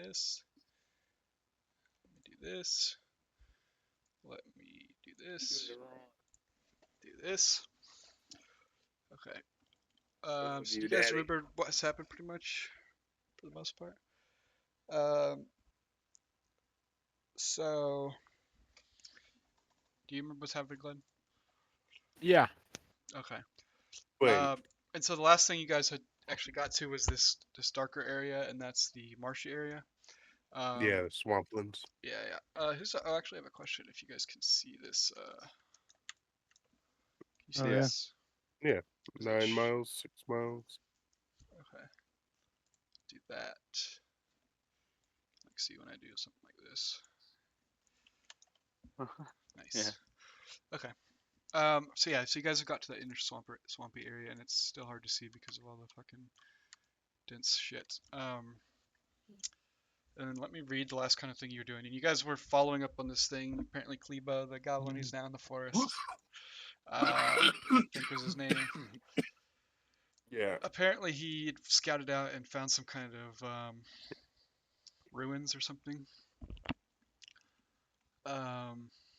this. Let me do this. Let me do this. Do this. Okay. So you guys remember what's happened pretty much for the most part? So do you remember what's happening, Glenn? Yeah. Okay. Wait. And so the last thing you guys had actually got to was this darker area, and that's the marshy area. Yeah, the swamplands. Yeah, yeah. I actually have a question. If you guys can see this, can you see Oh, yeah. this? Yeah. Is it 9 miles, 6 miles. Okay. Do that. Like, see when I do something like this. Nice. Yeah. Okay. So yeah, so you guys have got to the inner swampy area, and it's still hard to see because of all the fucking dense shit. And let me read the last kind of thing you were doing. And you guys were following up on this thing. Apparently, Kleba, the goblin, he's now in the forest. I think was his name. Yeah. Apparently, he scouted out and found some kind of ruins or something.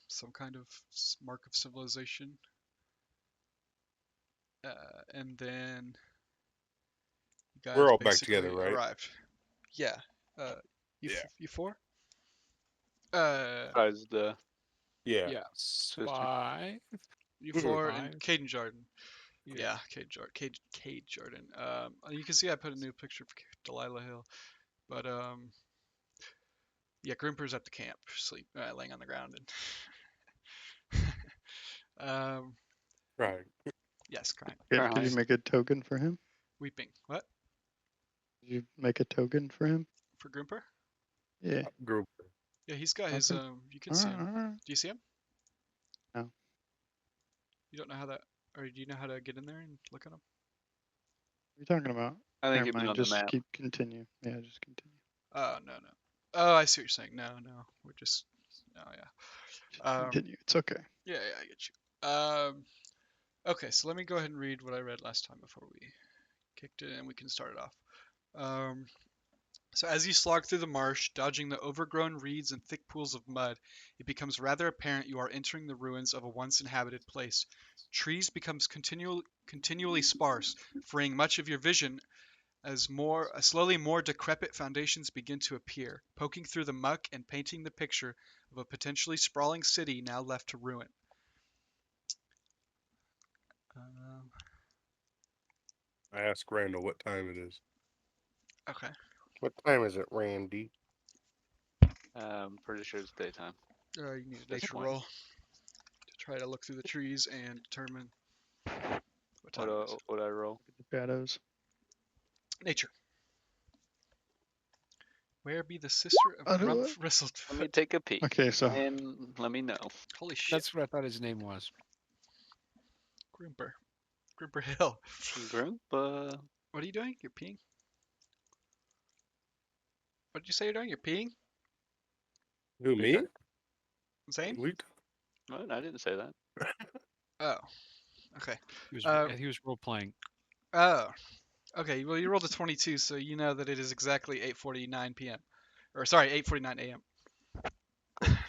Some kind of mark of civilization. And then you guys We're all back basically together, right? arrived. Yeah. You Yeah. you four? Besides the Yeah. Yes. Sister. 5. You Mhm. four and Five. Caden Jordan. Yeah, Cade Jordan. You can see I put a new picture for Delilah Hill, but yeah, Grimper's at the camp, laying on the ground, and Right. yes, crying, Could you Alright. make a token for him? weeping. What Did you make a token for him? for Grimper? Yeah. Group. Yeah, he's got his. Okay. You can see him. Alright. Do you see him? No. You don't know how that, or do you know how to get in there and look at him? What are you talking about? I think Never it'd be mind. on the Just map. continue. Yeah, just continue. Oh no. Oh, I see what you're saying. No, we're just. Oh yeah. Just continue. It's okay. Yeah, I get you. Okay, so let me go ahead and read what I read last time before we kicked it, and we can start it off. So as you slog through the marsh, dodging the overgrown reeds and thick pools of mud, it becomes rather apparent you are entering the ruins of a once inhabited place. Trees becomes continually sparse, freeing much of your vision as slowly more decrepit foundations begin to appear, poking through the muck and painting the picture of a potentially sprawling city now left to ruin. I asked Randall what time it is. Okay. What time is it, Randy? I'm pretty sure it's daytime. You need a This nature point. roll to try to look through the trees and determine what time it is. What I roll? The shadows. Nature. Where be the sister of Rumpf Wrestled? Let me take a peek. Okay, so And let me know. Holy shit. That's what I thought his name was. Grimper. Grimper Hill. Grandpa. What are you doing? You're peeing? What did you say you're doing? You're peeing? Who, me? Zane? What? I didn't say that. Oh. Okay. He was role playing. Oh. Okay, well you rolled a 22, so you know that it is exactly 8:49 p.m. Or sorry, 8:49 a.m.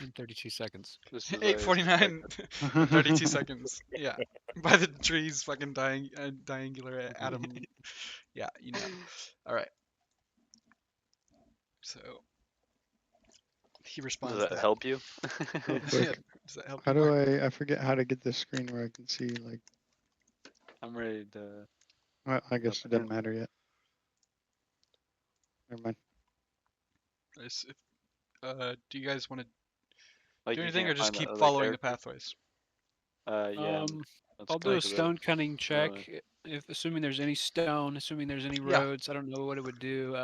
In 32 seconds. Just as I 8:49 expected. 32 seconds. Yeah. By the trees fucking diangular atom. Yeah, you know. All right. So he responds Does that help you? real Yeah, quick, does that help how you, do Mark? I forget how to get this screen where I can see, like, I'm ready to. well, I guess it doesn't matter yet. Never mind. Do you guys want to Like do you anything or can't just find the keep other following the character? pathways? Yeah. let's I'll go do a to the stone cutting ruin. check. If assuming there's any stone, assuming there's any Yeah. roads, I don't know what it would do.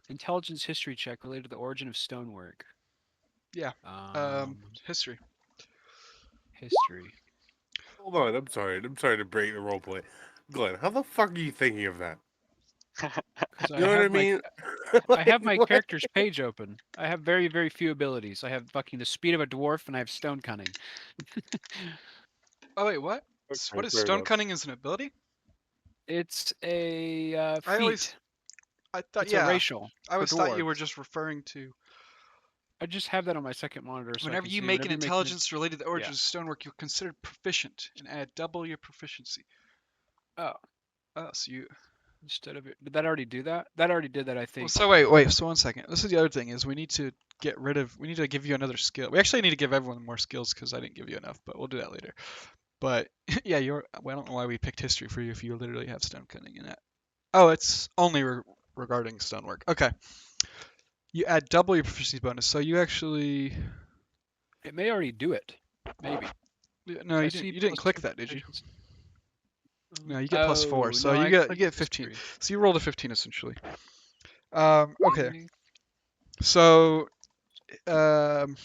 Intelligence history check related to the origin of stonework. Yeah. Um, History. history. Hold on, I'm sorry to break the roleplay. Glenn, how the fuck are you thinking of that? 'Cause You know what I mean? I have my What? character's page open. I have very, very few abilities. I have fucking the speed of a dwarf, and I have stone cunning. Oh wait, what? Okay, What is fair stone enough. cutting as an ability? It's a I always feat. I thought, It's a yeah. racial. I for always thought you were dwarves. just referring to I just have that on my second monitor. So I whenever can you see make an whenever you intelligence related to the origins of stonework, you're considered proficient and add double your proficiency. Oh, Oh, so you. instead of it, did that already do that? That already did that, I Well, think. so wait. So 1 second. This is the other thing is we need to get rid of. We need to give you another skill. We actually need to give everyone more skills because I didn't give you enough, but we'll do that later. But yeah, you're. Well, I don't know why we picked history for you if you literally have stone cutting in it. Oh, it's only regarding stonework. Okay. You add double your proficiency bonus, so you actually. It may already do it. Maybe. No, I you see didn't. You didn't plus click 2 that, did you? proficiency. No, you get plus 4, Oh, so no, you I get clicked 15. history. So you rolled a 15 essentially. Okay. So, um,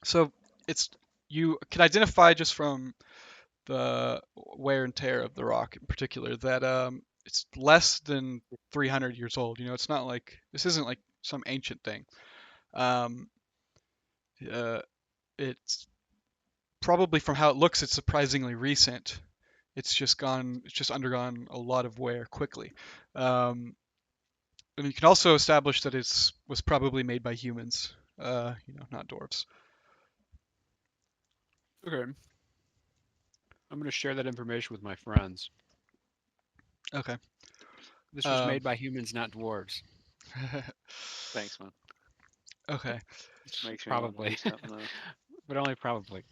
so it's you can identify just from the wear and tear of the rock in particular that it's less than 300 years old. You know, it's not like this isn't like some ancient thing. Um, it's probably from how it looks, it's surprisingly recent. It's just undergone a lot of wear quickly. Um, and you can also establish that it's was probably made by humans, you know, not dwarves. Okay. I'm going to share that information with my friends. Okay. This was Um, made by humans, not dwarves. Thanks, man. Okay. Makes me want to Probably. do something though. But only probably.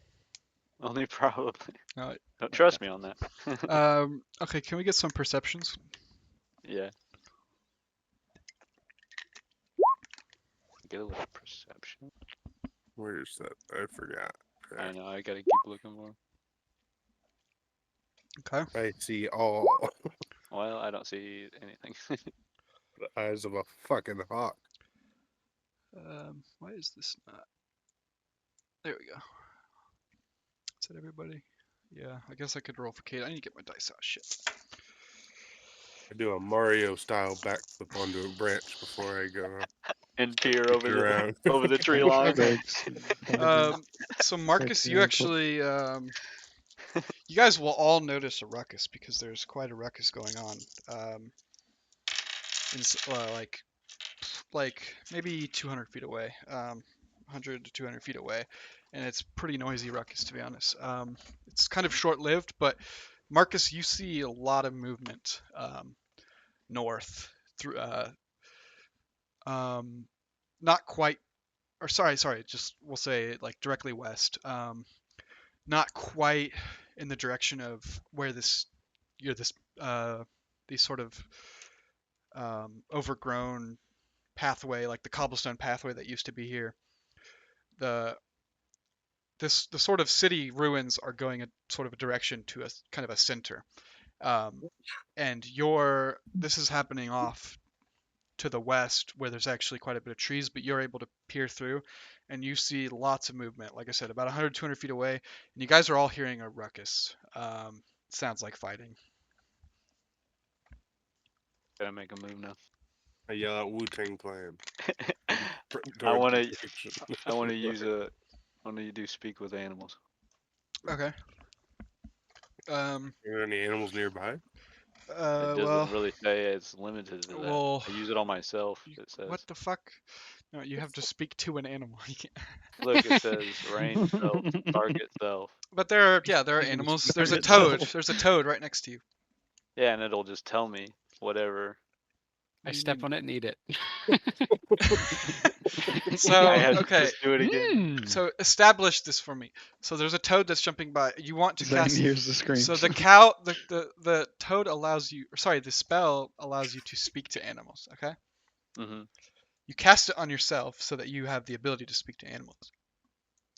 Only probably. Uh, Don't trust me on that. Okay. Can we get some perceptions? Yeah. Get a little perception. Where's that? I forgot. I know. I gotta keep looking more. Okay. I see all Well, I don't see anything. the eyes of a fucking hawk. Why is this not? There we go. Is that everybody? Yeah. I guess I could roll for Kate. I need to get my dice out. Shit. I do a Mario style backflip onto a branch before I go And peer over the around. over the tree Try line. to find it. So Marcus, you Yeah, actually, you guys will all notice a ruckus because there's quite a ruckus going on. Like maybe 200 feet away, 100 to 200 feet away, and it's pretty noisy ruckus to be honest. It's kind of short-lived, but Marcus, you see a lot of movement north through, not quite, or sorry, just we'll say like directly west. Not quite in the direction of where this you're this these sort of overgrown pathway, like the cobblestone pathway that used to be here. The sort of city ruins are going a sort of a direction to a kind of a center, and this is happening off to the west where there's actually quite a bit of trees, but you're able to peer through and you see lots of movement. Like I said, about 100, 200 feet away, and you guys are all hearing a ruckus. Sounds like fighting. Gotta make a move now. I yell out Wu-Tang Clan. I wanna I wanna use a I wanna do speak with animals. Okay. Are there any animals nearby? It doesn't Well, really say it's limited to that. well, I use it on myself. It says. what the fuck? No, you have to speak to an animal. You can't. Look, it says range self, target self. But there are You can animals. speak There's a to toad. yourself. There's a toad right next to you. Yeah, and it'll just tell me whatever. I step on it and eat it. So I had to okay. just do it again. So establish this for me. So there's a toad that's jumping by. You want to Zane cast. hears the screams. So the toad allows you. Or sorry, the spell allows you to speak to animals. Okay. Hmm. You cast it on yourself so that you have the ability to speak to animals.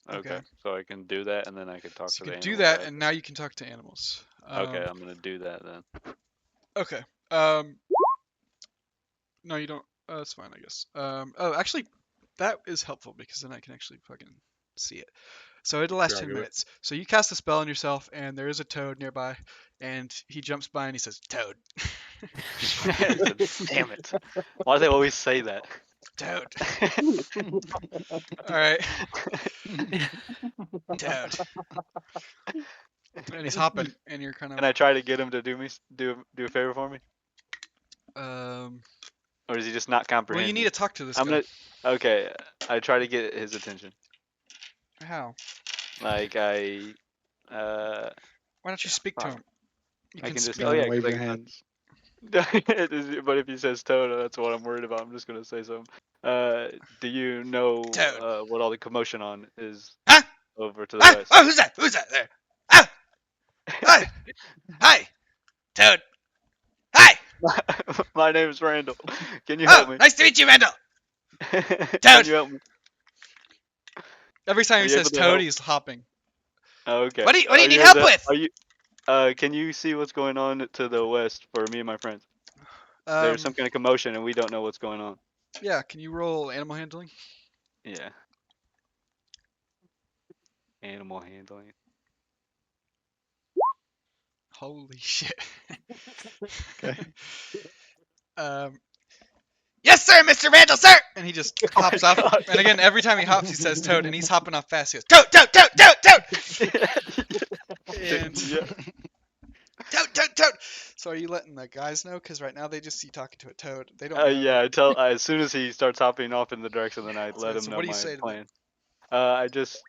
Okay. Okay. So I can do that, and then I can talk So to you the can do animals that, after. and now you can talk to animals. Okay, I'm gonna do that then. Okay. No, you don't. That's fine, I guess. Oh, actually, that is helpful because then I can actually fucking see it. So it'll last 10 Drag it. minutes. So you cast a spell on yourself, and there is a toad nearby, and he jumps by and he says, "Toad." Damn it! Why do they always say that? Toad. All right. Toad. And he's hopping, and you're kind Can I of. try to get him to do a favor for me? Or is he just not Well, comprehending? you need to talk to this I'm guy. gonna. Okay, I try to get his attention. How? Like I. Why don't you speak to fuck. him? You I can can just. speak. Oh Don't yeah, 'cause wave I your can- hands. but if he says Toad, that's what I'm worried about. I'm just gonna say something. Do you know Toad. what all the commotion on is Huh? over to the Ah! west? Oh, who's that? Who's that there? Ah! Hi! Hi! Toad! Hi! My name is Randall. Can you Oh, help me? nice to meet you, Randall! Can Toad! you help me? Every time Are he you able says to Toad, help? he's hopping. Oh, okay. What do you Are need able help to- with? Are you? Can you see what's going on to the west for me and my friends? There's some kind of commotion and we don't know what's going on. Yeah, can you roll animal handling? Yeah. Animal handling. Holy shit. Okay. Yes, sir, Mr. Randall, sir! And he just Oh my hops off. God. And again, every time he hops, he says Toad, and he's hopping off fast. He goes, Toad, Toad, Toad, Toad, Toad! And Yeah. Toad, Toad, Toad! So are you letting the guys know? Because right now they just see you talking to a toad. They don't know. Yeah, I tell as soon as he starts hopping off in the direction, then I let him So know what do you my say to them? plan. I just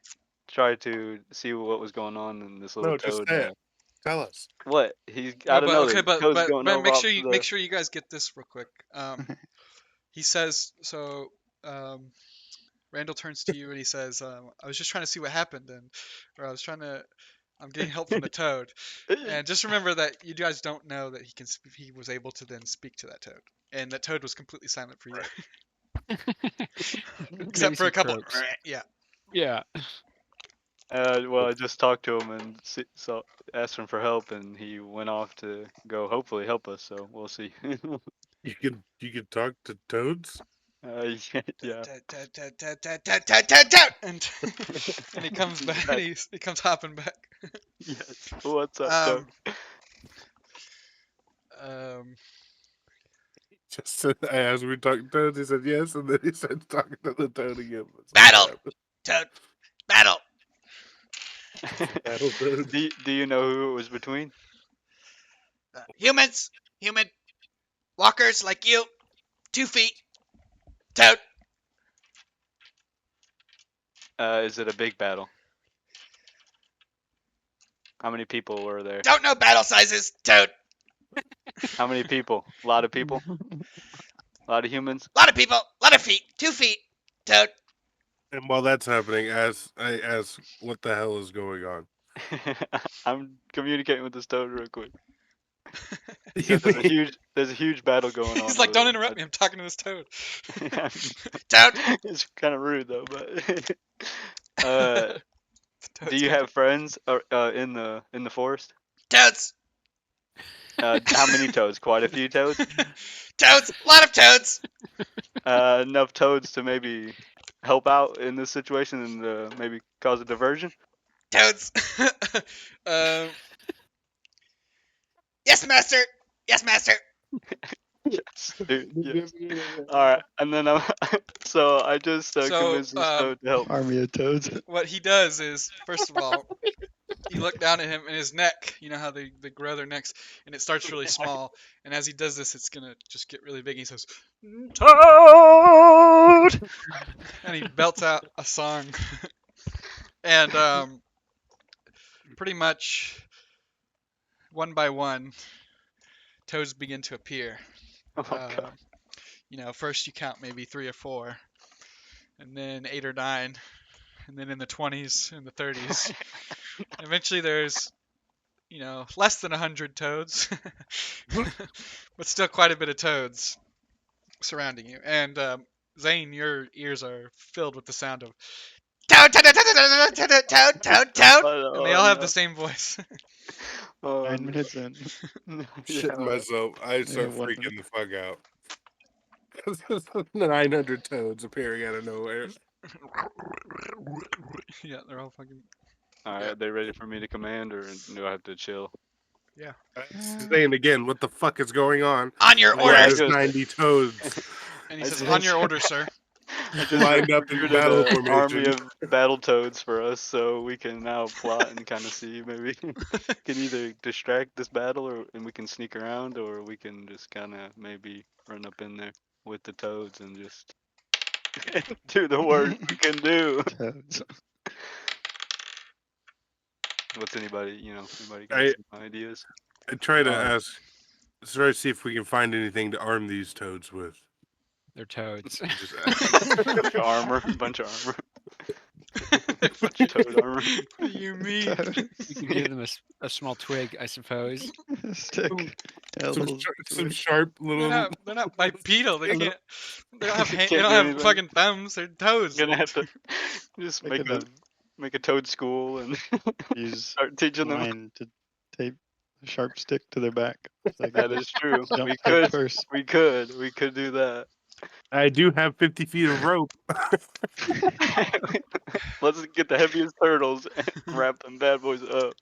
tried to see what was going on in this little No, just toad. say it. Tell us. What? He's No, I don't but know. okay, The toad's going but over make off sure to you the... make sure you guys get this real quick. He says so. Randall turns to you and he says, "I was just trying to see what happened, and or I was trying to. I'm getting help from the toad, and just remember that you guys don't know that he was able to then speak to that toad, and that toad was completely silent for you, Maybe except for some a couple. croaks. Yeah. Yeah. Well, I just talked to him and so asked him for help, and he went off to go hopefully help us. So we'll see. You can talk to toads. Yeah. Toad, and he comes back. And he comes hopping back. Yes. What's up, Toad? Just said, I asked, we talking toads. He said yes, and then he started talking to the toad again. That's what Battle! happened. Toad, battle. Battle toad. Do you know who it was between? Humans, human, walkers like you, 2 feet. Toad. Is it a big battle? How many people were there? Don't know battle sizes. Toad. How many people? A lot of people? A lot of humans? Lot of people. Lot of feet. 2 feet. Toad. And while that's happening, I ask, what the hell is going on? I'm communicating with this toad real quick. He You said mean- there's a huge battle going on. He's like, over don't there." interrupt me. I'm talking to this toad. Toad. Toad. It's kind of rude though, but The do toad's you gonna- have friends in the forest? Toads. How many toads? Quite a few toads. Toads. Lot of toads. Enough toads to maybe help out in this situation and maybe cause a diversion. Toads. Yes, master. Yes, master. Yes, dude. Yes. All right, and then so I just convinced this toad to help. Army of toads. What he does is, first of all, you look down at him and his neck, you know how they grow their necks, and it starts really small. And as he does this, it's going to just get really big. He says, Toad! And he belts out a song. And pretty much one by one, toads begin to appear. Oh my god. You know, first you count maybe 3 or 4, and then 8 or 9, and then in the 20s and the 30s. Eventually there's, you know, less than 100 toads, but still quite a bit of toads surrounding you. And Zane, your ears are filled with the sound of toad, toad, toad, toad, toad, toad, toad, toad, toad, and they all have the same voice. Oh, 9 no. minutes in. Shitting myself. I start Yeah, 1 freaking minute. the fuck out. 900 toads appearing out of nowhere. Yeah, they're all fucking. All right, Yeah. are they ready for me to command, or do I have to chill? Saying again, what the fuck is going on? On your Why I orders. there's just- 90 toads? And he I says, just- on your orders, sir. I just lined up in recruited battle an army formation. of battle toads for us, so we can now plot and kind of see maybe can either distract this battle, and we can sneak around, or we can just kind of maybe run up in there with the toads and just do the worst we can do. Toads. What's anybody got I some ideas? try to try to see if we can find anything to arm these toads with. They're toads. Just Bunch of armor, bunch of armor, bunch of toad armor. What do you mean? You Toads. can give them a small twig, I suppose. Stick. Yeah, some, little some twig. sharp little. They're not bipedal. They Hello. can't. They don't have. Can't They don't do have anything. fucking thumbs. They're toads. Gonna have to just Make make a toad school and Use start teaching them. line to tape a sharp stick to their back. So they That can is true. jump We head could, first. we could do that. I do have 50 feet of rope. Let's get the heaviest turtles and wrap them bad boys up.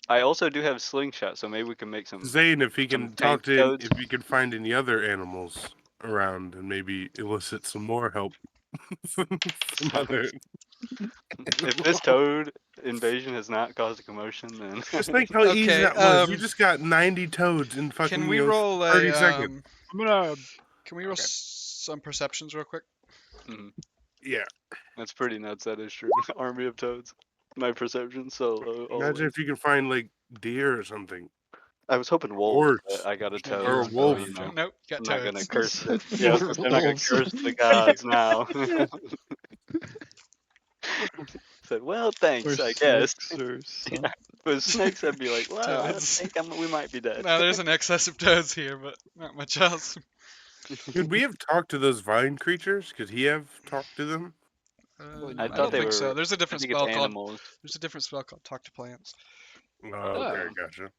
I also do have slingshot, so maybe we can make some. Zane, if he Some can talk tank to, toads. if he can find any other animals around and maybe elicit some more help. Some other- If this toad invasion has not caused a commotion, then Just think how easy Okay, that was. You just got 90 toads in fucking Can we roll 30 a? seconds. I'm gonna. Can we roll Okay. some perceptions real quick? Yeah. that's pretty nuts. That is true. Army of toads. My perception so low. Imagine always. if you can find like deer or something. I was hoping wolves, Orcs. but I got a toad. Or a so, wolf. you know, Nope. I'm Got not gonna toads. curse it. Said Yeah, I was more gonna say, I'm not gonna wolves. curse the gods now. Said, well, thanks, Or I guess. snakes or something. If it was snakes, I'd be like, well, I Toads. think we might be dead. No, there's an excess of toads here, but not much else. Could we have talked to those vine creatures? Could he have talked to them? I I thought don't they think so. were- There's a I different think it's spell called. animals. There's a different spell called Talk to Plants. Oh, okay, Oh. gotcha.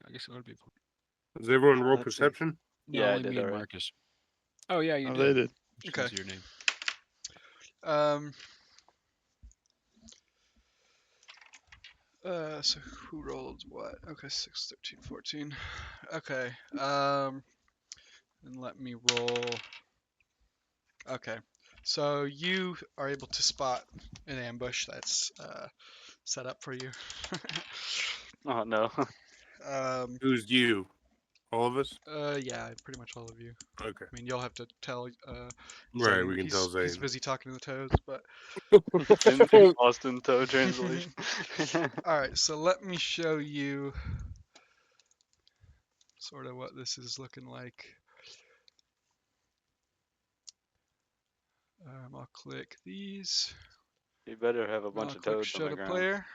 I guess it would be. Does everyone roll Let's see. perception? No, Yeah, I only did me and already. Marcus. Oh yeah, you Oh, did. they did. Which Okay. one's your name? So who rolled what? Okay, 6, 13, 14. Okay. And let me roll. Okay. So you are able to spot an ambush that's set up for you. Oh no. Who's you? All of us? Yeah, pretty much all of you. Okay. I mean, you'll have to tell. Right, Zane. we can he's, tell He's Zane. busy talking to the toads, but In Austin Toad translation. all right. So let me show you sort of what this is looking like. I'll click these. You better have a bunch I'll of click toads show on the to ground. player,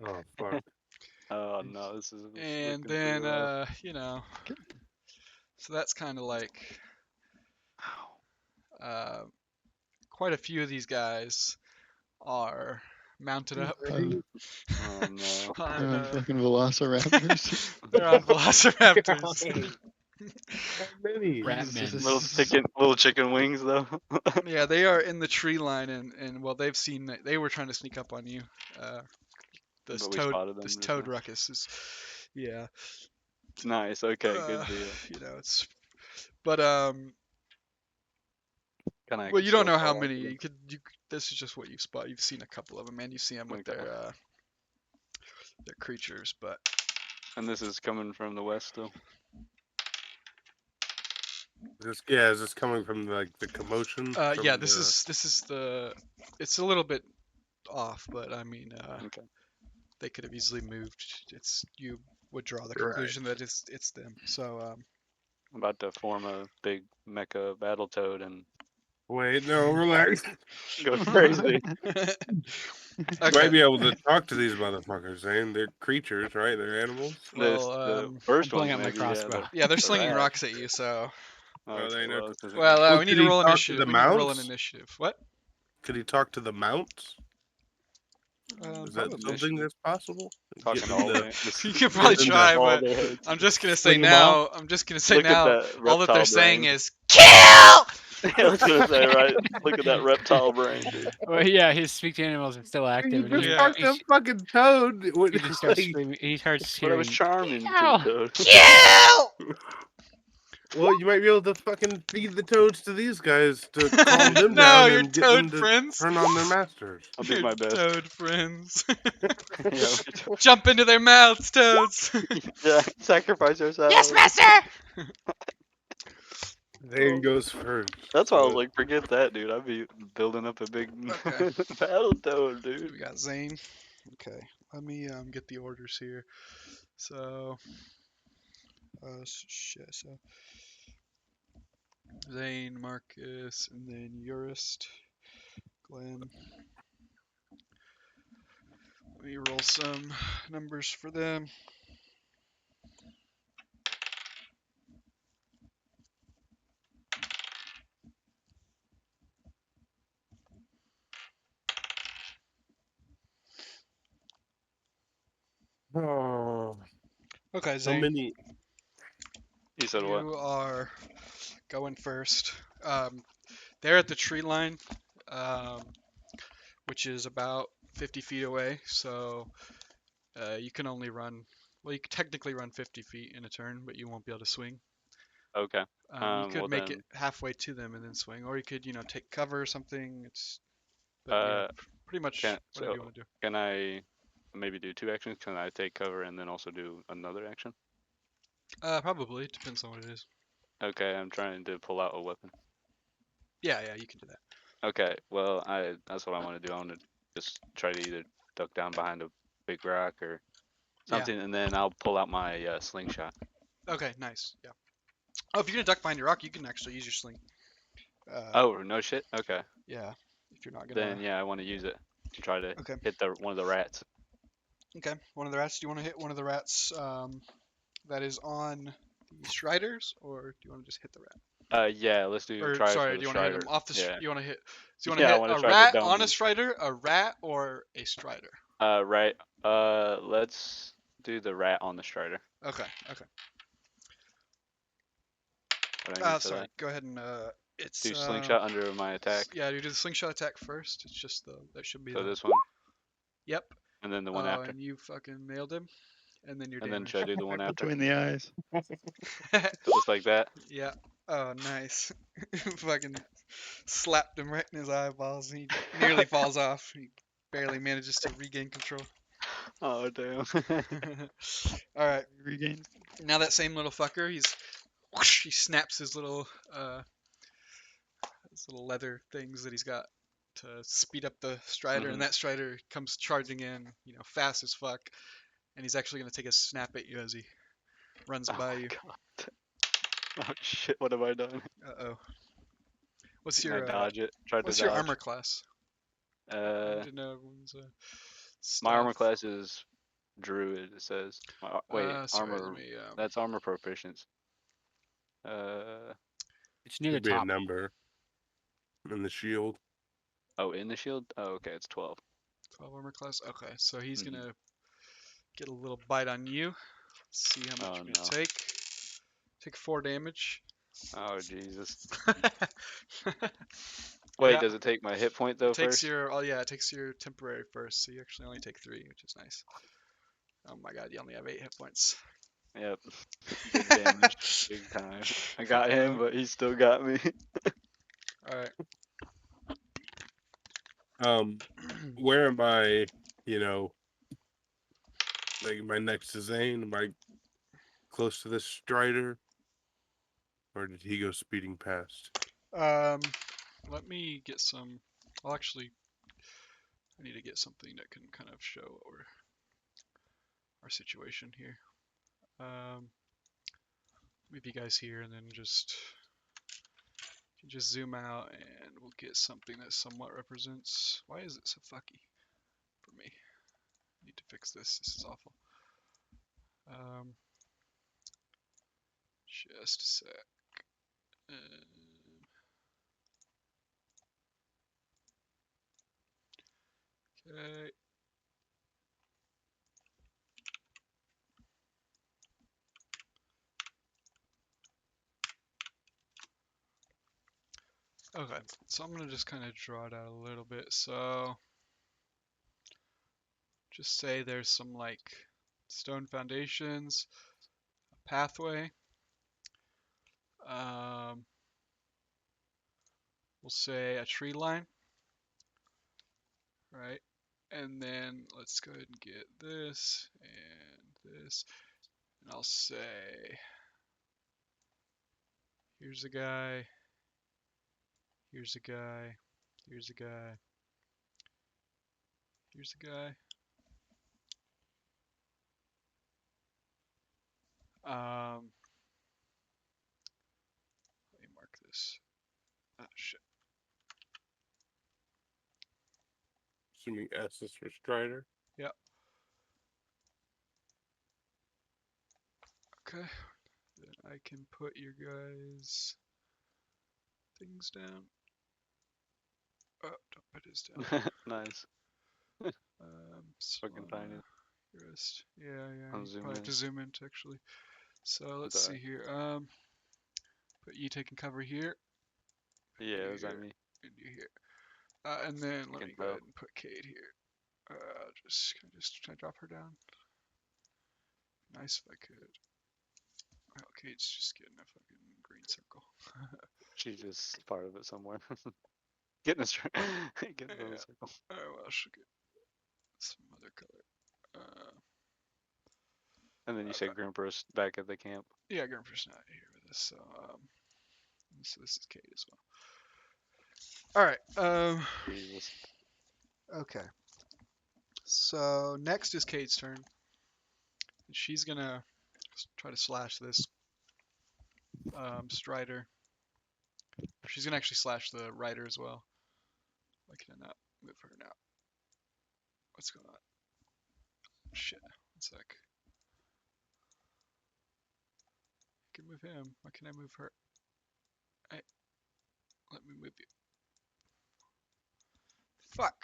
Oh, fuck. Oh no, this is. and looking pretty then rough. so that's kind of like quite a few of these guys are mounted up Oh no. on, Fucking velociraptors. they're on velociraptors. Many. Rat Jesus. men. Little chicken wings though. Yeah, they are in the tree line, and well, they've seen that they were trying to sneak up on you. This But we toad, spotted them this just toad now. ruckus is, yeah. It's nice. Okay, good deal. It's, but Kinda well, you don't know how fall many. into This is just what you've spot. You've seen a couple of them, and you see them with Okay. their creatures. But And this is coming from the west still. Is this coming from like the commotion? yeah, from this the- is the. It's a little bit off, but I mean, Okay. they could have easily moved. You would draw the Right. conclusion that it's them. So I'm about to form a big mecha battle toad and Wait, no, relax. go crazy. Might okay. be able to talk to these motherfuckers, Zane. They're creatures, right? They're animals. Well, the first I'm pulling one out my maybe, crossbow. Yeah, they're the slinging rat. rocks at you. So Oh, they Okay, know well, to- this isn't well, good. Well, we need could to he roll talk to initiative. the We need to roll an mounts? initiative. What? Could he talk to the mounts? Is that Probably. something that's possible? Talking Get to them all to- their, just You could probably them to try, all but their heads. I'm just gonna say Sling 'em now. I'm just gonna say Look at now. that All that they're reptile saying brain. is kill. I was gonna say, right? Look at that reptile brain, dude. Well, yeah, his speak to animals are still You active. just he, Yeah. talked to a fucking toad. he just starts screaming. He starts But I was hearing. charming to Ow! the toad. Kill. Well, you might be able to fucking feed the toads to these guys to calm them No, down your and get toad them to friends. turn on their masters. I'll do Your my best. toad friends. Yeah, Jump into their mouths, toads. yeah, sacrifice ourselves. Yes, master. Zane goes first. That's why I was so- like, forget that, dude. I'd be building up a big Okay. battle toad, So dude. we got Zane. Okay, let me get the orders here. So, shit. So Zane, Marcus, and then Eurist, Glenn. Let me roll some numbers for them. Oh, Okay, how Zane, many? You said what? you are going first. They're at the tree line, um, which is about 50 feet away. So you can only run. Well, you can technically run 50 feet in a turn, but you won't be able to swing. Okay. You could Well make it then, halfway to them and then swing, or you could, take cover or something. But yeah, uh, pretty much can whatever so you want to do. can I maybe do two actions? Can I take cover and then also do another action? Probably depends on what it is. Okay, I'm trying to pull out a weapon. Yeah, you can do that. Okay, well, that's what I want to do. I want to just try to either duck down behind a big rock or Yeah. something, and then I'll pull out my slingshot. Okay, nice. Yeah. Oh, if you're gonna duck behind your rock, you can actually use your sling. Oh, no shit. Okay, Yeah. If you're not gonna. then yeah, I want to use it to try to Okay. hit one of the rats. Okay. One of the rats. Do you want to hit one of the rats that is on the Striders, or do you want to just hit the rat? Yeah, let's do Or try sorry, for do the you want to hit him strider. off the? Yeah, You want to hit? Do you want to yeah, I hit want to a try to rat down on a him. Strider, a rat, or a Strider? Right. Let's do the rat on the strider. Okay. Okay. What do I need for Sorry. that? Go ahead and it's Do slingshot under my attack. yeah, you do the slingshot attack first. It's just that should be So the. this one, Yep. and then the one Oh, after, and you fucking nailed him. And then your and then damage. should I do the one Right after? between the eyes. Just like that. Yeah. Oh, nice. Fucking slapped him right in his eyeballs. And he nearly falls off. He barely manages to regain control. Oh damn. All right. Regains. Now that same little fucker, he snaps his little leather things that he's got to speed up the Strider, and Mhm. that Strider comes charging in, fast as fuck, and he's actually gonna take a snap at you as he runs Oh by my you. god. Oh shit, what have I done? Uh-oh. What's Can I your dodge it? Try to what's your dodge. armor class? I Uh, need to know everyone's my armor stuff. class is druid. It says. Wait, Sorry, let armor. me. That's armor proficiency. Uh, It's near the Should be a top. number. And the shield. oh, in the shield. Oh, okay, it's 12. 12 armor class. Okay, so he's Mhm. gonna get a little bite on you. See how much Oh you're no. gonna take. Take 4 damage. Oh Jesus. Yeah, Wait, does it take my hit point though it takes first? it takes your temporary first, so you actually only take 3, which is nice. Oh my god, you only have 8 hit points. Yep. Big damage. Big time. I got him, but he still got me. All right. Where am I? You know, like, am I next to Zane? Am I close to this Strider? Or did he go speeding past? Let me get some. Well, actually, I need to get something that can kind of show what our situation here. Leave you guys here, and then just zoom out, and we'll get something that somewhat represents. Why is it so fucky for me? I need to fix this. This is awful. Just a sec. Okay. Okay, so I'm gonna just kind of draw it out a little bit. So just say there's some like stone foundations, a pathway, Um, we'll say a tree line, right? And then let's go ahead and get this and this. And I'll say, here's a guy, here's a guy, here's a guy, here's a guy. Let me mark this. Oh, shit. Assuming S is for Strider. Yep. Okay. Then I can put your guys' things down. Oh, don't put his down. Nice. Fucking tiny. Rest. Yeah, I'll you zoom probably have in. to zoom in actually. So let's That's see here. Put you taking cover here. Yeah, is that Here. me? And you here. And then let Can me go tell. ahead and put Kate here. Can I drop her down? Nice if I could. Well, Kate's just getting a fucking green circle. She's just part of it somewhere. Getting a getting Yeah. a circle. Oh well, she'll get some other color. And then you said Grimper's back at the camp. Yeah, Grimper's not here with us, so this is Kate as well. All right. Jesus. Okay. So next is Kate's turn. And she's gonna try to slash this Strider. She's gonna actually slash the Rider as well. Why can I not move her now? What's going on? Shit. 1 sec. I can move him. Why can I move her? Hey, let me move you. Fuck.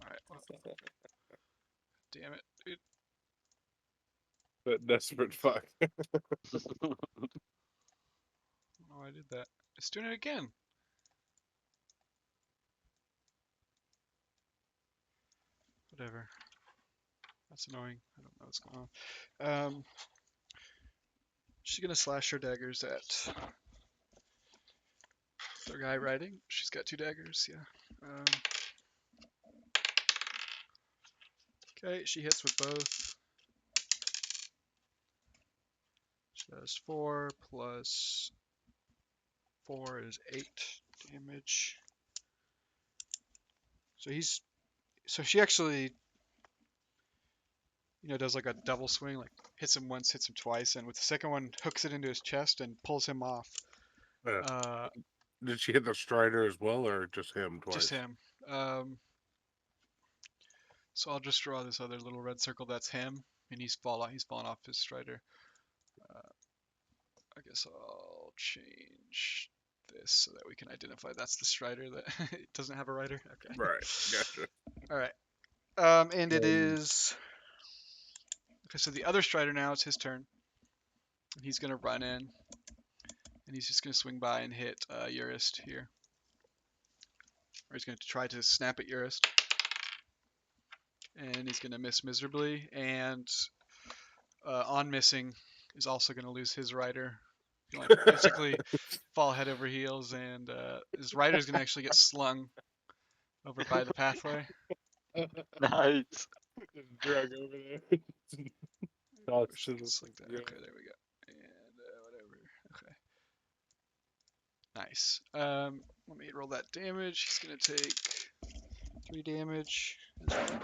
All right. Well, damn it, dude. But desperate fuck. I don't know why I did that. It's doing it again. Whatever. That's annoying. I don't know what's going on. She's gonna slash her daggers at the guy riding. She's got 2 daggers, yeah. Okay, she hits with both. She does 4 plus 4 is 8 damage. So she actually, does like a double swing, like hits him once, hits him twice, and with the second one hooks it into his chest and pulls him off. Yeah. Did she hit the Strider as well, or just him twice? Just him. So I'll just draw this other little red circle. That's him, and he's fallen off his Strider. I guess I'll change this so that we can identify that's the Strider that it doesn't have a rider. Okay. Right. Gotcha. All right. And it is. Okay, so the other Strider now, it's his turn. And he's going to run in. And he's just going to swing by and hit Urist here. Or he's going to try to snap at Urist. And he's going to miss miserably. And on missing is also going to lose his rider. He'll basically fall head over heels. And his rider is going to actually get slung over by the pathway. Nice. Just drug over there. Toss to the- Just like that. yeah. Okay, there we go. And whatever. Okay. Nice. Let me roll that damage. He's gonna take 3 damage as well.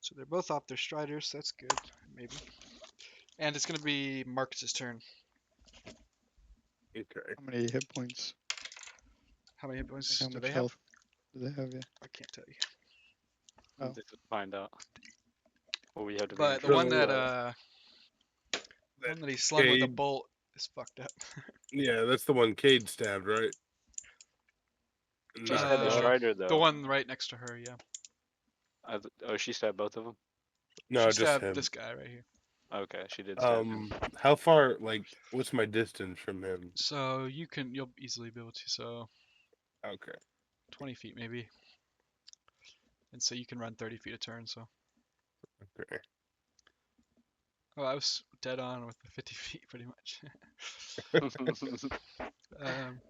So they're both off their Striders. That's good. Maybe. And it's gonna be Marcus's turn. Okay. How many hit points? How many hit points How do much they have? health do they have? Yeah. I can't tell you. Oh. Just find out. Well, we have to. But the So, one that that one that he slung with a Cade- bolt is fucked up. Yeah, that's the one Cade stabbed, right? She stabbed the Uh, Strider though. The one right next to her, yeah. Oh, she stabbed both of them. No, She just stabbed him. this guy right here. Okay, she did stab him. How far? Like, what's my distance from him? So you'll easily be able to. So Okay. 20 feet maybe. And so you can run 30 feet a turn. So Okay. Oh, I was dead on with the 50 feet, pretty much. um,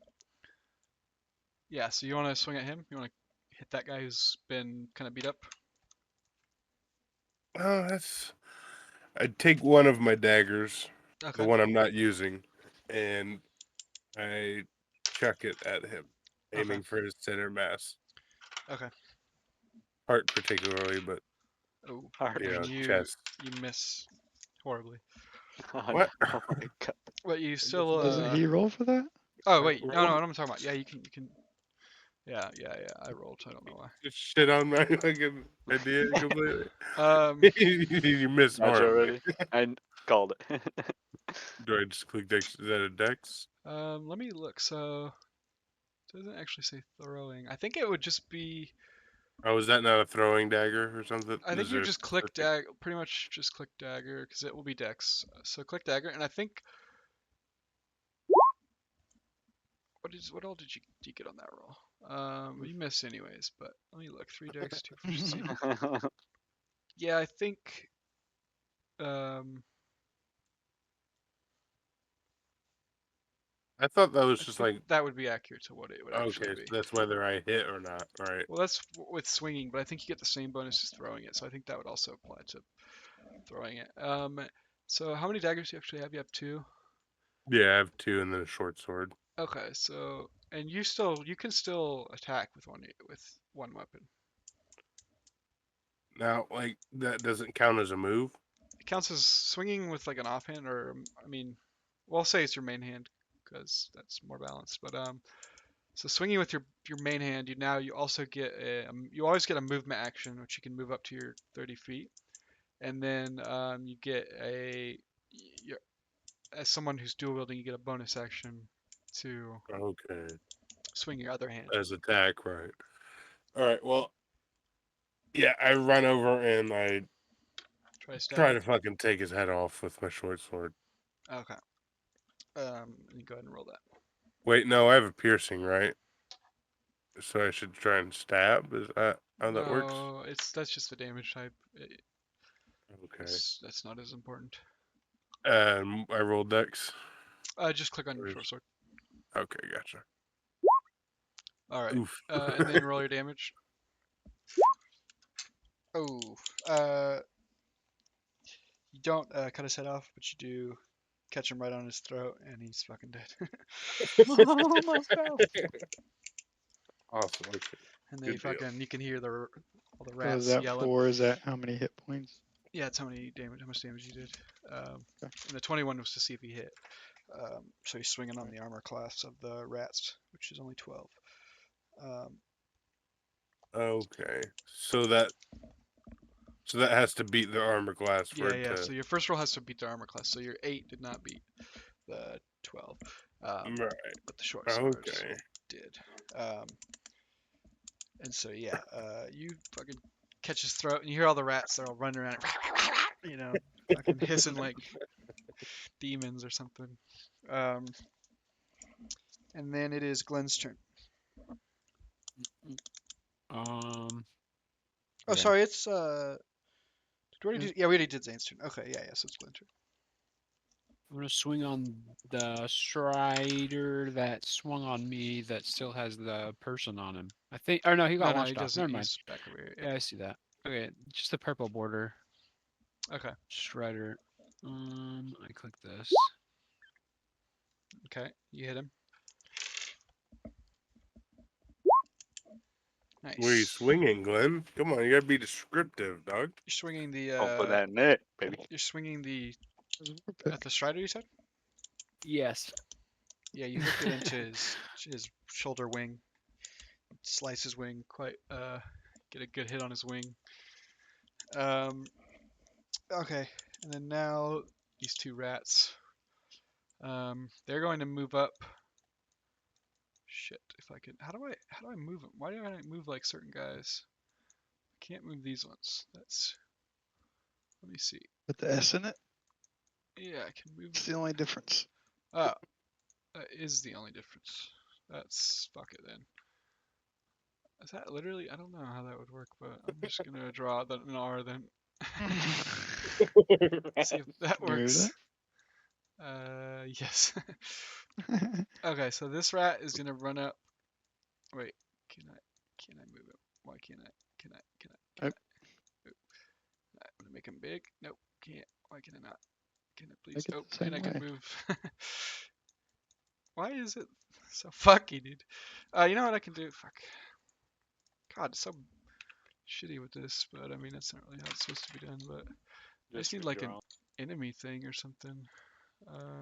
yeah. So you want to swing at him? You want to hit that guy who's been kind of beat up? Oh, that's. I'd take one of my daggers, the Okay. one I'm not using, and I chuck it at him, Okay. aiming for his center mass. Okay. Heart particularly, but Oh, Hard. you know, and you chest. miss horribly. Oh, no. What? Oh my god. But you still Doesn't he roll for that? Oh I wait, no, rolled- what I'm talking about. Yeah, you can. Yeah. I rolled. I don't know why. Just shit on my fucking idea completely. Um, You missed Match horribly. already? Called it. Do I just click Dex? Is that a Dex? let me look. So it doesn't actually say throwing. I think it would just be. Oh, is that not a throwing dagger or something? I think Is you there just click specific- dagger. Pretty much just click dagger because it will be dex. So click dagger, and I think. What all did you get on that roll? You miss anyways, but let me look. 3 dex, 2 proficiency. Yeah, I think. Um, I thought that was I just think like that would be accurate to what it would actually okay, be. so that's whether I hit or not, right? Well, that's with swinging, but I think you get the same bonus as throwing it, so I think that would also apply to throwing it. So how many daggers do you actually have? You have 2. Yeah, I have 2 and then a short sword. Okay, so and you can still attack with one weapon. Now, like that doesn't count as a move. It counts as swinging with like an offhand, or I mean, well, I'll say it's your main hand because that's more balanced. But so swinging with your main hand, you also get you always get a movement action, which you can move up to your 30 feet, and then you get your, as someone who's dual wielding, you get a bonus action to Okay, swing your other hand. as attack, right? All right. Well, yeah, I run over and I Try to stab try to him. fucking take his head off with my short sword. Okay. You go ahead and roll that. Wait, no, I have a piercing, right? So I should try and stab. Is that how that works? No, that's just the damage type. Okay. That's not as important. I rolled Dex. Just click on your Or short sword. Okay, gotcha. All right. Oof. And then roll your damage. Oh, uh, you don't cut his head off, but you do catch him right on his throat, and he's fucking dead. Almost fell. Awesome. Okay. And then Good deal. you can hear all the So is rats that yelling. 4? Is that how many hit points? Yeah, it's how much damage you did. Okay. And the 21 was to see if he hit. So he's swinging on the armor class of the rats, which is only 12. Um, Okay. So that has to beat the armor class for it yeah. to. So your first roll has to beat the armor class. So your 8 did not beat the 12, Right. but the short swords Okay. did. And so yeah, you fucking catch his throat, and you hear all the rats. They're all running around, fucking hissing like demons or something. And then it is Glenn's turn. Um, Oh, Okay. sorry, it's Did we already do? Yeah, we already did Zane's turn. Okay, yeah, so it's Glenn's turn. I'm gonna swing on the strider that swung on me that still has the person on him. I think, or no, he got No, he launched off. doesn't. Never mind. He's back over here. Yeah, I see that. Okay, just the purple border Okay. strider. I click this. Okay, you hit him. Nice. Where are you swinging, Glenn? Come on, you gotta be descriptive, dog. You're swinging Don't put that in there, baby. You're swinging the We're at the strider. You said. Yes. Yeah, you hook it into his shoulder wing. Slice his wing. Get a good hit on his wing. Okay, and then now these 2 rats. They're going to move up. Shit, if I could, how do I move them? Why do I move like certain guys? I can't move these ones. Let me see. Put the S in it. Yeah, I can move. It's the only difference. Oh, that is the only difference. Fuck it then. Is that literally? I don't know how that would work, but I'm just gonna draw an R then. See if that Can you move works. Yes. Okay, so this rat is gonna run up. Wait, can I move him? Why can't I? Can I? Can I? Can Oh. I? I'm gonna make him big. Nope, can't. Why can I not? Can I please? Make it Oh, the and I same can way. move. Why is it so fucky, dude? You know what I can do? Fuck. God, it's so shitty with this, but I mean that's not really how it's supposed to be done. But I just need like an redraw. enemy thing or something.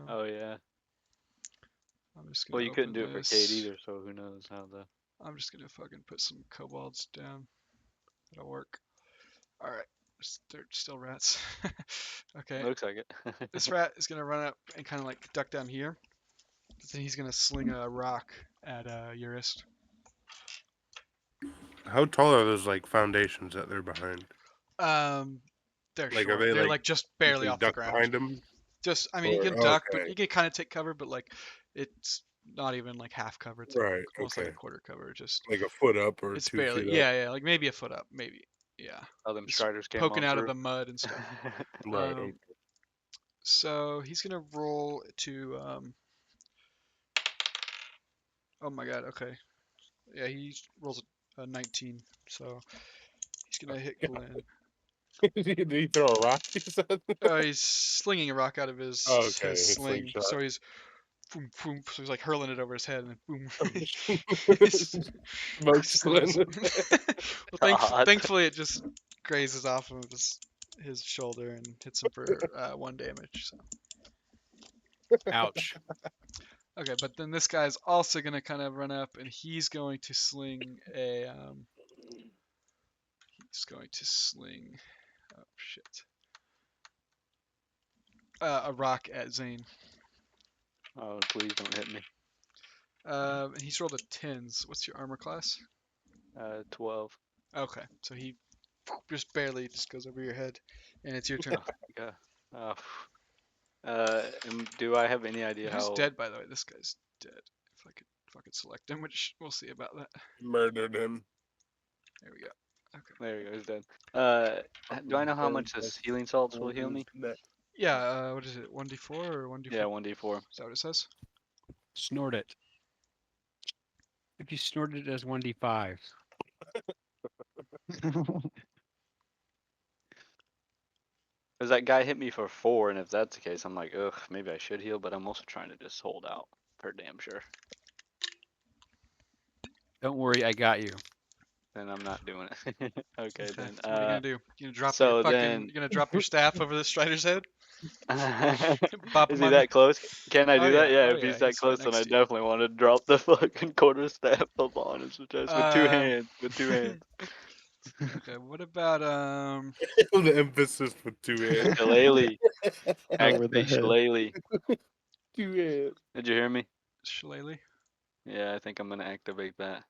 Oh yeah. I'm just Well, gonna you couldn't open do it for Kate this. either, so who knows how the. I'm just gonna fucking put some kobolds down. That'll work. All right. They're still rats. Okay. Looks like it. This rat is gonna run up and kind of like duck down here. Then he's gonna sling a rock at Eurist. How tall are those like foundations that they're behind? They're Like, are short. they They're like like just you barely can off the duck ground. behind them? Just, I mean, you Or can duck, but okay, you can kind of take cover, but like it's not even like half cover. It's like right, almost like a okay, quarter cover. Just like a foot up or it's 2 feet barely, up. yeah, like maybe a foot up, maybe, yeah. How them Just striders came poking on out of through. the mud and stuff. Right. Okay. So he's gonna roll to oh my god, okay. Yeah, he rolls a 19, so he's gonna hit Glenn. Did he throw a rock? You said? He's slinging a rock out of his Okay, his his sling, slingshot. so he's boom, boom, so he's like hurling it over his head, and then boom. Smoke Just Glenn. well, God. thankfully it just grazes off of his shoulder and hits him for 1 damage. So. Ouch. Okay, but then this guy's also gonna kind of run up, and he's going to sling a he's going to sling oh shit a rock at Zane. Oh, please don't hit me. And he's rolled a 10s. What's your armor class? 12. Okay, so he just barely just goes over your head, and it's your turn. Yeah. Oh. Do I have any idea Who's how? dead, by the way? This guy's dead. If I could fucking select him, which we'll see about that. Murdered him. There we go. Okay. There he goes, dead. Do I know how much this healing salts will heal me? Yeah. What is it? 1d4 or 1d4? Yeah, 1d4. Is that what it says? Snort it. If you snort it as 1d5. Because that guy hit me for 4, and if that's the case, I'm like, ugh, maybe I should heal, but I'm also trying to just hold out for damn sure. Don't worry, I got you. Then I'm not doing it. Okay, Okay. then. What are you gonna do? You gonna drop so your fucking? then- You gonna drop your staff over the Strider's head? Bop Is him he on that close? Can I Oh do that? yeah. Yeah, Oh if yeah. he's that He's right close, then next I to you. definitely want to drop the fucking quarter staff up on his chest with 2 Um, hands. With 2 hands. Okay. What about The emphasis with 2 hands. Shillelagh. Over the Activate head. Shillelagh. 2 hands. Did you hear me? Shillelagh? Yeah, I think I'm gonna activate that.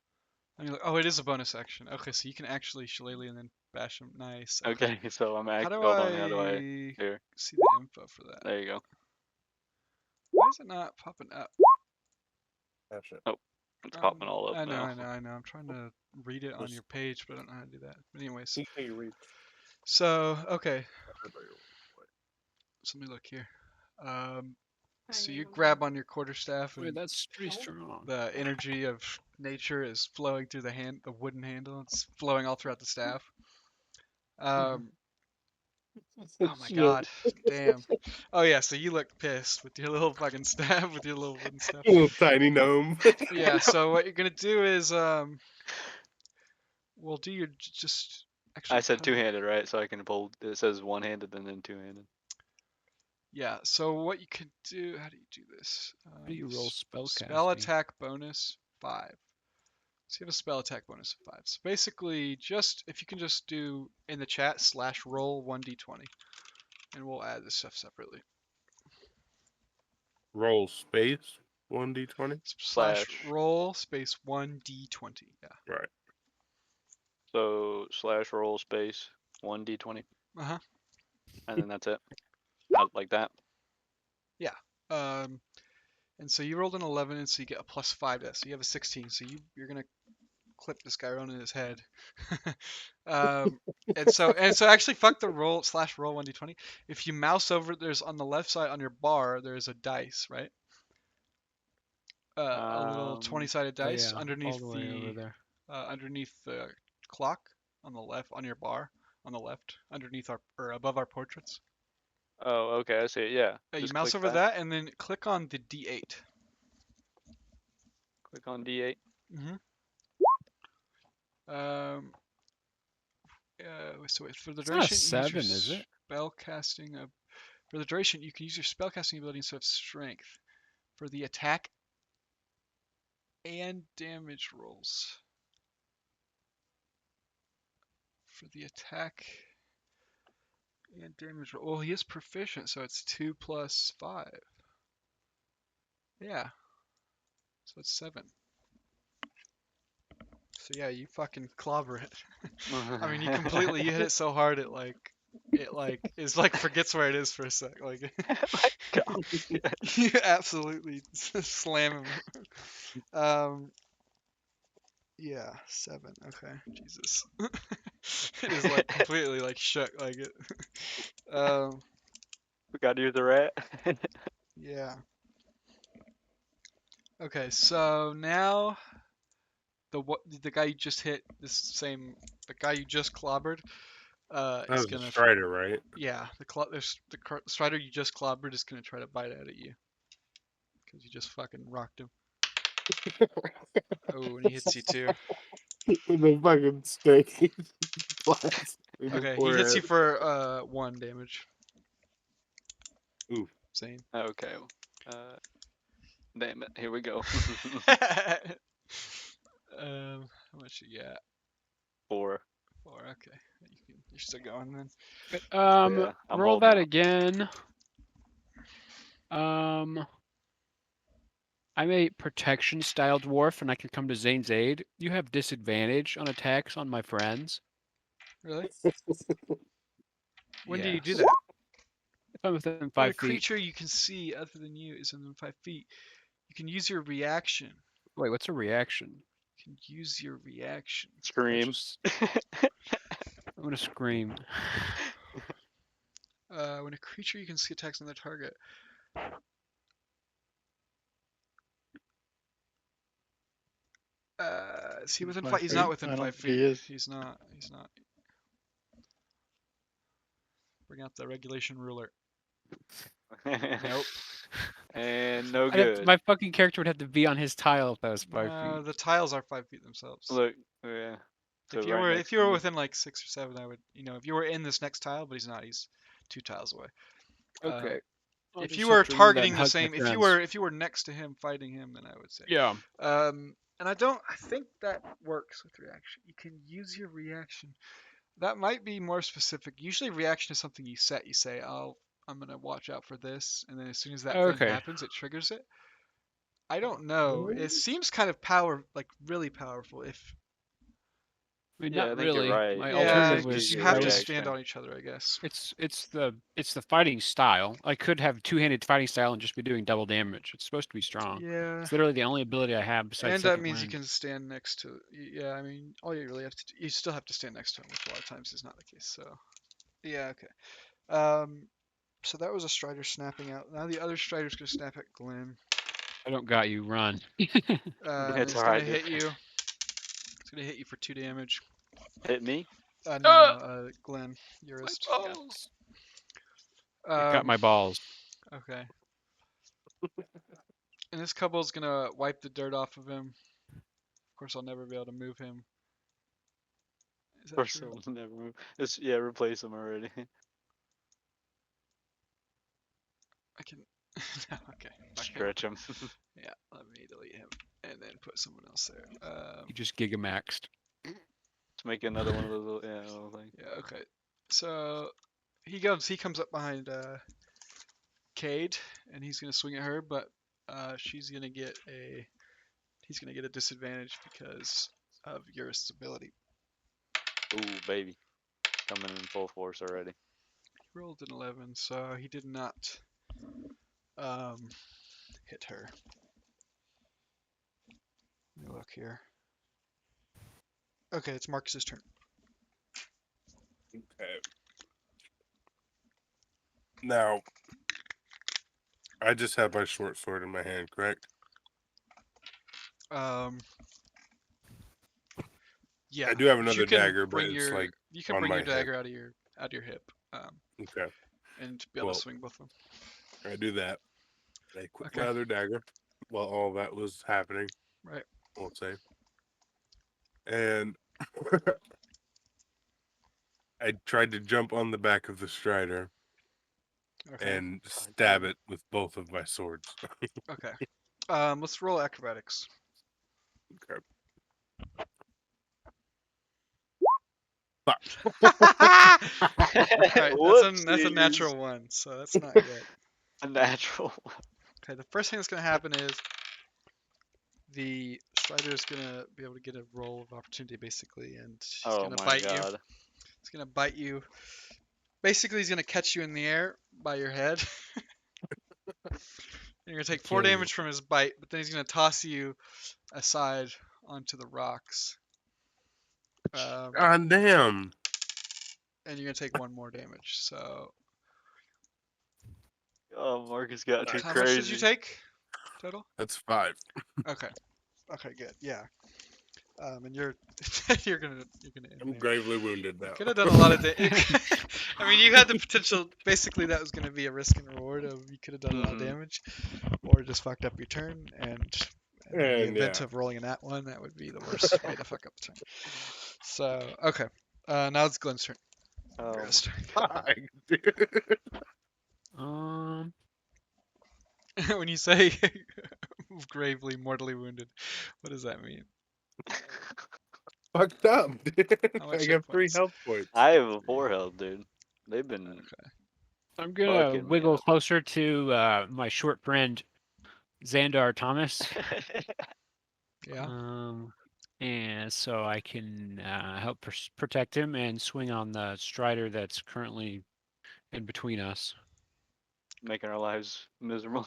I mean, oh, it is a bonus action. Okay, so you can actually Shillelagh and then bash him. Nice. Okay. Okay, so I'm How do hold on, how do I I here? see the info for that? There you go. Why is it not popping up? That's it. It's popping all up I know, now. I know, I know. I'm trying to read it on Just- your page, but I don't know how to do that. But anyways, Hey, read. so okay, so let me look here. So you grab on your quarterstaff, Wait, and that's pretty strong. the energy of nature is flowing through the wooden handle. It's flowing all throughout the staff. Oh my god, damn. Oh yeah, so you look pissed with your little fucking staff, with your little wooden staff. Little tiny gnome. Yeah, so what you're gonna do is we'll do your just actually. I said how do- 2-handed, right? So I can pull. It says 1-handed and then 2-handed. Yeah, so what you could do? How do you do this? How do you roll spell Spell casting? attack bonus 5. So you have a spell attack bonus of 5. So basically, just if you can just do in the chat /roll 1d20, and we'll add this stuff separately. Roll space 1d20. /roll space 1d20. Yeah. Right. So /roll space 1d20, Uh huh. and then that's it. Like that. And so you rolled an 11, and so you get a +5 to that. So you have a 16. So you're gonna clip this guy around in his head. um, and so actually, fuck the roll / roll 1d20. If you mouse over, there's on the left side on your bar, there's a dice, right? A little Um, 20-sided Oh dice yeah, all underneath the way over there. underneath the clock on the left on your bar on the left underneath our or above our portraits. Oh, okay, I see it. Yeah. You Just mouse click over that and then click on the D8. Click on D8. Mm-hmm. Um, so for the It's not a duration, use your 7, is it? spell casting. For the duration, you can use your spell casting ability instead of strength. For the attack and damage rolls. For the attack and damage roll. Well, he is proficient, so it's 2 plus 5. Yeah. So it's 7. So yeah, you fucking clobber it. I mean, you hit it so hard it is like forgets where it is for a sec. Like My God. you absolutely slam him. Yeah, 7. Okay, Jesus. It is like completely like shook like it. We got you the rat. Yeah. Okay, so now the guy you just hit the guy you just clobbered That is was a gonna strider, right? yeah the strider you just clobbered is gonna try to bite out at you because you just fucking rocked him. Oh, and he hits you too. With the fucking stick. Blast in the Okay, he hits you forehead. for 1 damage. Oof. Zane. Okay. Damn it. Here we go. How much you got? 4. 4. Okay, you're still going then. Yeah, I'm Roll holding that up. again. I'm a protection style dwarf, and I can come to Zane's aid. You have disadvantage on attacks on my friends. Really? When do you do Yes. that? If I'm within When a 5 feet. creature you can see other than you is within 5 feet, you can use your reaction. Wait, what's a reaction? You can use your reaction. Scream. I'm gonna scream. When a creature you can see attacks on the target. Is he within 5? He's not within I don't 5 think he feet. is. He's not. He's not. Bring out the regulation ruler. Nope. And no I'd have good. my fucking character would have to be on his tile if that was 5 No, feet. the tiles are 5 feet themselves. Look, yeah. So If you right were next if you to were me. within like 6 or 7, I would if you were in this next tile, but he's not. He's 2 tiles away. Okay. I'll If just you have were to remember that targeting and the hug my same, friends. if you were next to him fighting him, then I would say. Yeah. And I think that works with reaction. You can use your reaction. That might be more specific. Usually reaction is something you set. You say, I'm gonna watch out for this, and then as soon as that thing Okay. happens, it triggers it. I don't know. It seems kind of really powerful. I mean, Yeah, not I think you're really. right. My Yeah, alternative use because was you your have I to was stand reaction. on each other, I guess. it's the fighting style. I could have two-handed fighting style and just be doing double damage. It's supposed to be strong. Yeah. It's literally the only ability I have besides And that second means you wind. can stand next to. Yeah, I mean, all you really have to do, you still have to stand next to him, which a lot of times is not the case. So, yeah, okay. So that was a Strider snapping out. Now the other Strider's gonna snap at Glenn. I don't got you. Run. And It's it's alright, gonna dude. hit you. It's gonna hit you for 2 damage. Hit me? No, Glenn, your My wrist. balls. Yeah. It got my balls. Okay. And this couple's gonna wipe the dirt off of him. Of course, I'll never be able to move him. Is that First true? one never move. Just replace him already. I can. No, okay. Fuck it. Stretch him. Yeah, let me delete him and then put someone else there. You just gigamaxed. Let's make another one of those little things. Yeah, okay. So he comes up behind Cade, and he's gonna swing at her, but he's gonna get a disadvantage because of your ability. Ooh, baby. Coming in full force already. He rolled an 11, so he did not hit her. Let me look here. Okay, it's Marcus's turn. Okay. Now, I just have my short sword in my hand, correct? Yeah. I do have but you another can dagger, but bring it's your like you can on bring my your hip. dagger out of your hip, Okay. and be able Well, to swing both of them. I do that. I equip Okay. my other dagger while all that was happening. Right. Won't say. And I tried to jump on the back of the strider Okay. and stab it with both of my swords. Okay. Let's roll acrobatics. Okay. Alright, that's a Whoopsies. natural one, so that's not good. A natural. Okay, the first thing that's gonna happen is the strider is gonna be able to get a roll of opportunity basically, and he's Oh gonna my bite you. god. He's gonna bite you. Basically, he's gonna catch you in the air by your head. You're gonna take 4 Kill you. damage from his bite, but then he's gonna toss you aside onto the rocks. God damn. And you're gonna take 1 more damage. So, Oh, Marcus got too how much did you crazy. take total? That's 5. Okay. Okay, good. Yeah. And you're you're gonna end I'm there. gravely wounded now. Could have done a lot of I mean, you had the potential. Basically, that was going to be a risk and reward of you could have done a lot of Mhm. damage, or just fucked up your turn. And in the And event yeah. of rolling a nat one, that would be the worst way to fuck up the turn. So okay, now it's Glenn's turn. Oh my Rest. god. Dude. Um, When you say gravely mortally wounded, what does that mean? Fucked up, dude. How I much hit got 3 points? health points. I have 4 health, dude. They've been Okay. I'm gonna fucking me wiggle up. closer to my short friend Xandar Thomas. Yeah. And so I can help protect him and swing on the strider that's currently in between us. Making our lives miserable.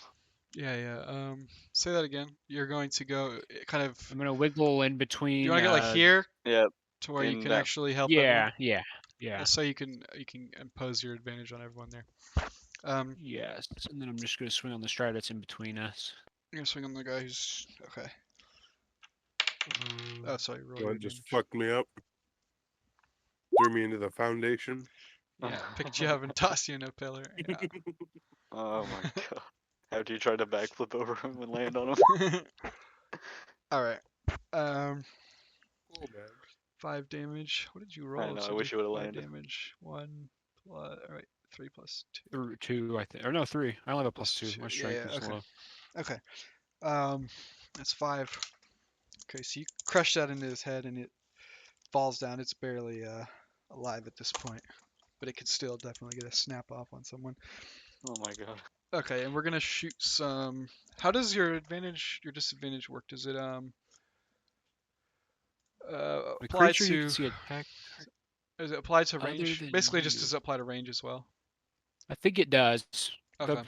Yeah. Yeah. Say that again. You're going to go kind of. I'm gonna wiggle in You between. want to get like here Yep. to where you In can that. actually help everyone. Yeah. We'll say you can impose your advantage on everyone there. Yes, and then I'm just gonna swing on the strider that's in between us. You're gonna swing on the guy who's okay. Oh, sorry, roll You your know, just advantage. fucked me up. Threw me into the foundation. Yeah, picked you up and tossed you in a pillar. Yeah. Oh my god. After you tried to backflip over him and land on him. All right. Oh man. 5 damage. What did you I roll know, to I do wish you would've 5 landed. damage? 1 plus. All right, 3 plus 2. 2, I think, or no, 3. I only have a Plus +2. 2. My Yeah. strength Yeah. is Okay. low. Okay. That's 5. Okay, so you crush that into his head and it falls down. It's barely alive at this point, but it could still definitely get a snap off on someone. Oh my god. Okay, and we're gonna shoot some. How does your disadvantage work? Does it A apply creature you can to? see attack Is it applied to other range? than Basically, just you. does it apply to range as well? I think it does. Okay.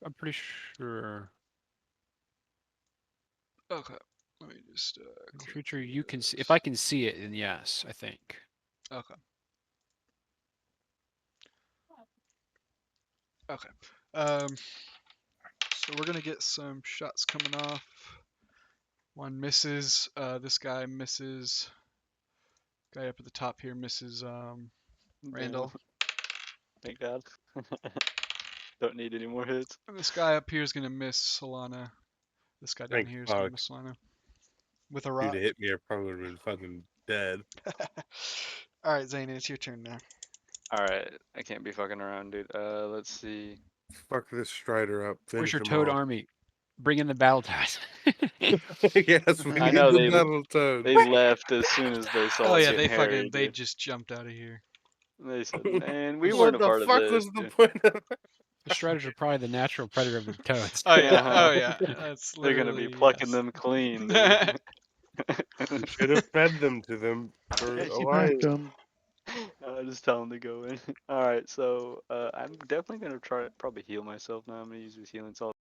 I'm pretty sure. Okay. Let me just click Creature through you can see. If this. I can see it, then yes, I think. Okay. Okay. So we're gonna get some shots coming off. One misses. This guy misses. Guy up at the top here misses. Randall. Damn. Thank god. Don't need any more hits. And this guy up here is gonna miss Solana. This guy down Thank here is gonna fuck. miss Solana with a If rock. he'd have hit me, I probably would have been fucking dead. All right, Zane, it's your turn now. Alright, I can't be fucking around, dude. Let's see. Fuck this strider up. Where's Finish your him toad off. army? Bring in the battle ties. Yes, we I need know the battle toad. they left as soon as they saw Oh it yeah, getting hairy, they dude. just jumped out of here. They said, man, we weren't What a the part of fuck this, was the dude. point of that? The striders are probably the natural predator of the toads. Oh yeah, Uh-huh. oh yeah, that's They're gonna be literally plucking yes. them clean, dude. Should have fed them to them for Yeah, a you while. packed them. Just tell them to go in. Alright, so I'm definitely gonna try probably heal myself now. I'm gonna use this healing salt.